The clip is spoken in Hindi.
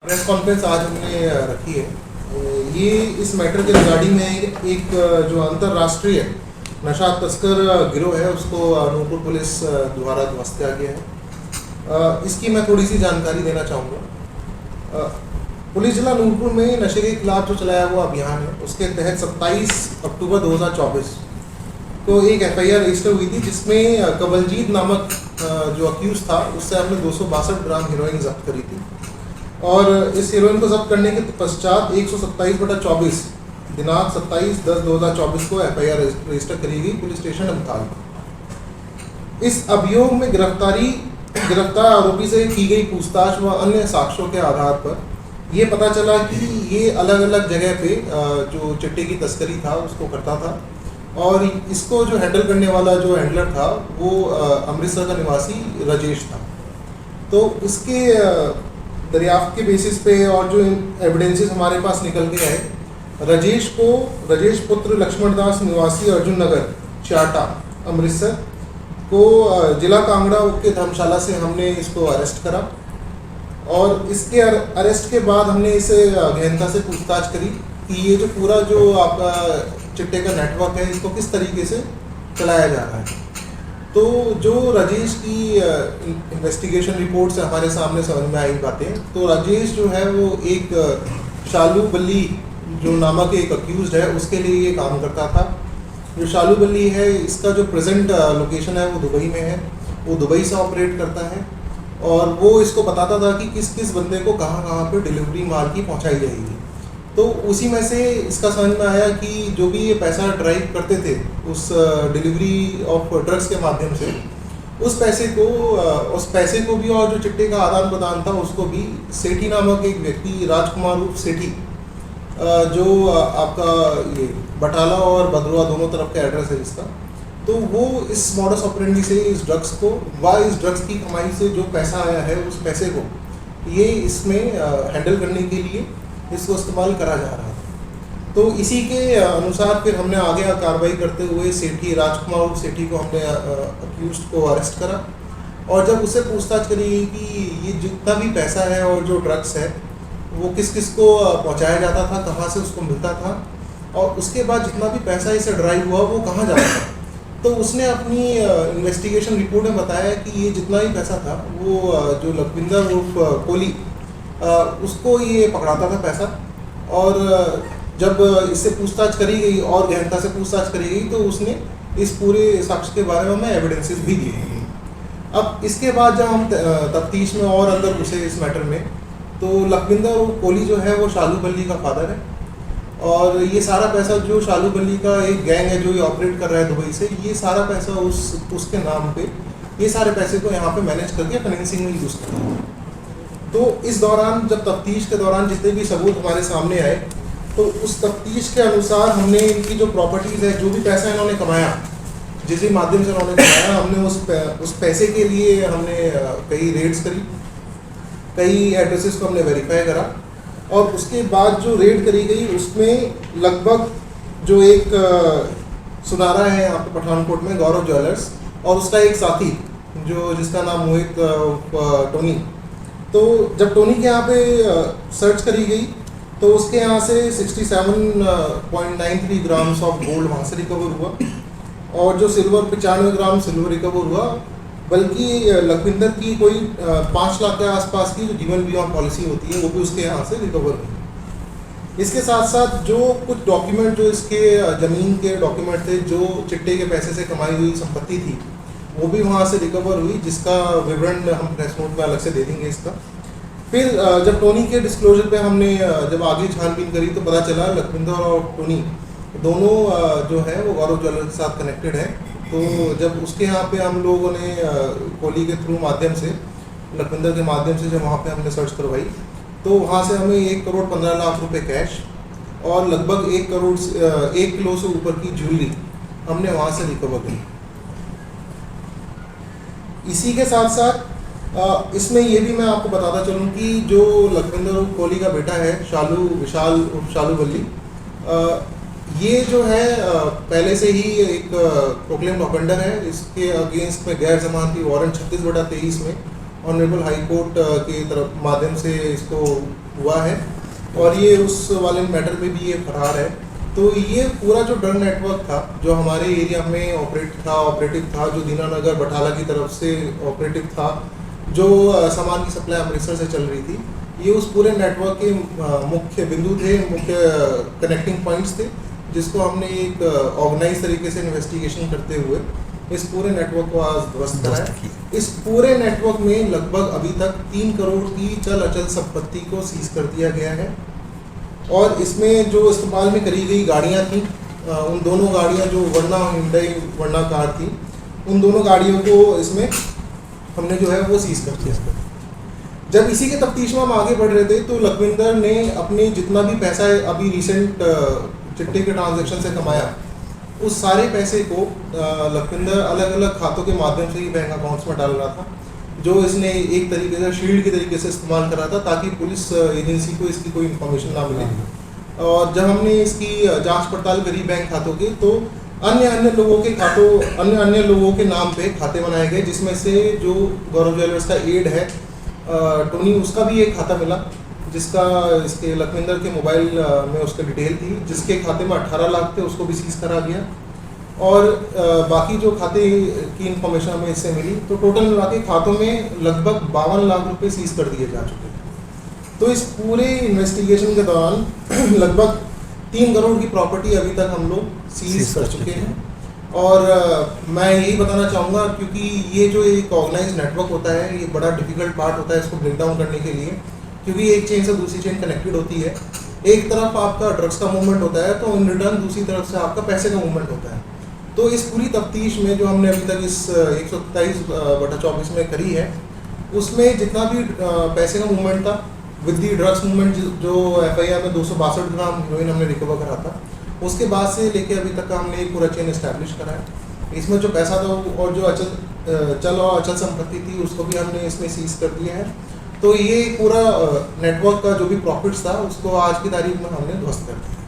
प्रेस कॉन्फ्रेंस आज हमने रखी है। ये इस मैटर के रिगार्डिंग में एक जो अंतर्राष्ट्रीय नशा तस्कर गिरोह है उसको नूरपुर पुलिस द्वारा ध्वस्त किया गया है। इसकी मैं थोड़ी सी जानकारी देना चाहूँगा। पुलिस जिला नूरपुर में नशे के खिलाफ जो चलाया हुआ अभियान है उसके तहत 27 अक्टूबर 2024 को एक FIR रजिस्टर हुई थी, जिसमें कवलजीत नामक जो अक्यूज था उससे हमने 262 ग्राम हीरोइन जब्त करी थी। और इस हीरोइन को जब्त करने के पश्चात 127/24 दिनांक 27/10/2024 को FIR रजिस्टर करी गई पुलिस स्टेशन अमताल। इस अभियोग में गिरफ्तार आरोपी से की गई पूछताछ व अन्य साक्ष्यों के आधार पर ये पता चला कि ये अलग अलग जगह पे जो चिट्टे की तस्करी था उसको करता था, और इसको जो हैंडल करने वाला जो हैंडलर था वो अमृतसर का निवासी राजेश था। तो इसके दरियाफ्त के बेसिस पे और जो एविडेंसेस हमारे पास निकल के आए, राजेश पुत्र लक्ष्मण दास निवासी अर्जुन नगर चाटा अमृतसर को जिला कांगड़ा के धर्मशाला से हमने इसको अरेस्ट करा। और इसके अरेस्ट के बाद हमने इसे गहनता से पूछताछ करी कि ये जो पूरा जो आपका चिट्टे का नेटवर्क है इसको किस तरीके से चलाया जा रहा है। तो जो राजेश की इन्वेस्टिगेशन रिपोर्ट से हमारे सामने समझ में आई बातें, तो राजेश जो है वो एक शालू बल्ली जो नामक एक अक्यूज्ड है उसके लिए ये काम करता था। जो शालू बल्ली है इसका जो प्रेजेंट लोकेशन है वो दुबई में है, वो दुबई से ऑपरेट करता है और वो इसको बताता था कि किस किस बंदे को कहाँ पे डिलीवरी माल की पहुँचाई जाएगी। तो उसी में से इसका समझ में आया कि जो भी ये पैसा ड्राइव करते थे उस डिलीवरी ऑफ ड्रग्स के माध्यम से, उस पैसे को भी और जो चिट्टे का आदान प्रदान था उसको भी सेठी नामक एक व्यक्ति राजकुमार उर्फ सेठी, जो आपका ये बटाला और भद्रवा दोनों तरफ का एड्रेस है जिसका, तो वो इस मॉडस ऑपरेंडी से इस ड्रग्स की कमाई से जो पैसा आया है उस पैसे को ये इसमें हैंडल करने के लिए इसको इस्तेमाल करा जा रहा था। तो इसी के अनुसार फिर हमने आगे कार्रवाई करते हुए सेठी राजकुमार सेठी को हमने अक्यूज्ड को अरेस्ट करा। और जब उससे पूछताछ करी कि ये जितना भी पैसा है और जो ड्रग्स है वो किस किस को पहुंचाया जाता था, कहाँ से उसको मिलता था, और उसके बाद जितना भी पैसा इसे ड्राइव हुआ वो कहाँ जाता था, तो उसने अपनी इन्वेस्टिगेशन रिपोर्ट में बताया कि ये जितना भी पैसा था वो जो लखविंदर उर्फ कोहली उसको ये पकड़ाता था पैसा। और जब इससे पूछताछ करी गई और गहनता से पूछताछ करी गई तो उसने इस पूरे साक्ष्य के बारे में हमें एविडेंसेस भी दिए। अब इसके बाद जब हम तफ्तीश में और अंदर घुसे इस मैटर में, तो लखविंदर और कोहली जो है वो शालू बल्ली का फादर है, और ये सारा पैसा जो शालू बल्ली का एक गैंग है जो ये ऑपरेट कर रहा है दुबई से, ये सारा पैसा उसके नाम पे ये सारे पैसे को यहाँ पे मैनेज करके फाइनेंसिंग में यूज़ करता है। तो इस दौरान जब तफ्तीश के दौरान जितने भी सबूत हमारे सामने आए, तो उस तफ्तीश के अनुसार हमने इनकी जो प्रॉपर्टीज़ है, जो भी पैसा इन्होंने कमाया, जिस भी माध्यम से इन्होंने कमाया, हमने उस पैसे के लिए हमने कई रेड्स करी, कई एड्रेसेस को हमने वेरीफाई करा। और उसके बाद जो रेड करी गई उसमें लगभग जो एक सुनारा है यहाँ पे पठानकोट में गौरव ज्वेलर्स, और उसका एक साथी जिसका नाम मोहित टोनी, तो जब टोनी के यहाँ पे सर्च करी गई तो उसके यहाँ से 67.93 ग्राम्स ऑफ गोल्ड वहाँ से रिकवर हुआ, और जो सिल्वर 95 ग्राम सिल्वर रिकवर हुआ। बल्कि लखविंदर की कोई 5 लाख के आसपास की जो जीवन बीमा पॉलिसी होती है वो भी उसके यहाँ से रिकवर हुई। इसके साथ साथ जो कुछ डॉक्यूमेंट जो इसके ज़मीन के डॉक्यूमेंट थे, जो चिट्टे के पैसे से कमाई हुई संपत्ति थी, वो भी वहाँ से रिकवर हुई, जिसका विवरण हम प्रेस नोट में अलग से दे देंगे इसका। फिर जब टोनी के डिस्क्लोजर पे हमने जब आगे छानबीन करी तो पता चला लखविंदर और टोनी दोनों जो है वो गौरव ज्वेलर के साथ कनेक्टेड है। तो जब उसके यहाँ पे हम लोगों ने कोहली के थ्रू माध्यम से, लखविंदर के माध्यम से जब वहाँ पे हमने सर्च करवाई, तो वहाँ से हमें 1 करोड़ 15 लाख रुपए कैश और लगभग 1 किलो से ऊपर की ज्वेलरी हमने वहाँ से रिकवर की। इसी के साथ साथ इसमें ये भी मैं आपको बताता चलूँ कि जो लखविंदर और कोहली का बेटा है शालू बल्ली, ये जो है पहले से ही एक प्रोक्लेम्ड ऑफेंडर है। इसके अगेंस्ट में गैर जमानती वारंट 36/23 में ऑनरेबल हाई कोर्ट की तरफ माध्यम से इसको हुआ है और ये उस वाले मैटर में भी ये फरार है। तो ये पूरा जो ड्रग नेटवर्क था जो हमारे एरिया में ऑपरेटिव था, जो दीनानगर बटाला की तरफ से ऑपरेटिव था, जो सामान की सप्लाई अमृतसर से चल रही थी, ये उस पूरे नेटवर्क के मुख्य बिंदु थे, मुख्य कनेक्टिंग पॉइंट्स थे, जिसको हमने एक ऑर्गेनाइज तरीके से इन्वेस्टिगेशन करते हुए इस पूरे नेटवर्क को आज ध्वस्त करा है। इस पूरे नेटवर्क में लगभग अभी तक 3 करोड़ की चल अचल संपत्ति को सीज कर दिया गया है और इसमें जो इस्तेमाल में करी गई गाड़ियां थी, उन दोनों गाड़ियां जो वर्ना हुंडई वर्ना कार थी, उन दोनों गाड़ियों को इसमें हमने जो है वो सीज कर दिया। जब इसी के तफ्तीश में हम आगे बढ़ रहे थे तो लखविंदर ने अपने जितना भी पैसा अभी रिसेंट चिट्टे के ट्रांजैक्शन से कमाया, उस सारे पैसे को लखविंदर अलग अलग खातों के माध्यम से ही बैंक अकाउंट्स में डाल रहा था, जो इसने एक तरीके से शील्ड के तरीके से इस्तेमाल करा था ताकि पुलिस एजेंसी को इसकी कोई इन्फॉर्मेशन ना मिले। और जब हमने इसकी जांच पड़ताल करी बैंक खातों की, तो अन्य लोगों के नाम पे खाते बनाए गए, जिसमें से जो गौरव ज्वेलर्स का एड है टोनी, उसका भी एक खाता मिला, जिसका इसके लखविंदर के मोबाइल में उसका डिटेल थी, जिसके खाते में 18 लाख थे, उसको भी सीज करा गया। और बाकी जो खाते की इंफॉर्मेशन हमें इससे मिली, तो टोटल मिला के खातों में लगभग 52 लाख रुपए सीज कर दिए जा चुके हैं। तो इस पूरे इन्वेस्टिगेशन के दौरान लगभग 3 करोड़ की प्रॉपर्टी अभी तक हम लोग सीज कर चुके हैं। और मैं यही बताना चाहूँगा, क्योंकि ये जो एक ऑर्गेनाइज नेटवर्क होता है, ये बड़ा डिफिकल्ट पार्ट होता है इसको ब्रेक डाउन करने के लिए, क्योंकि एक चेन से दूसरी चेन कनेक्टेड होती है। एक तरफ आपका ड्रग्स का मूवमेंट होता है, तो इन रिटर्न दूसरी तरफ से आपका पैसे का मूवमेंट होता है। तो इस पूरी तफ्तीश में जो हमने अभी तक इस 127/24 में करी है, उसमें जितना भी पैसे का मूवमेंट था विद दी ड्रग्स मूवमेंट, जो FIR में 262 ग्राम हीरोइन हमने रिकवर करा था, उसके बाद से लेके अभी तक का हमने एक पूरा चेन इस्टेब्लिश करा है। इसमें जो पैसा था और जो चल और अचल संपत्ति थी, उसको भी हमने इसमें सीज कर दिया है। तो ये पूरा नेटवर्क का जो भी प्रॉफिट्स था, उसको आज की तारीख में हमने ध्वस्त कर दिया।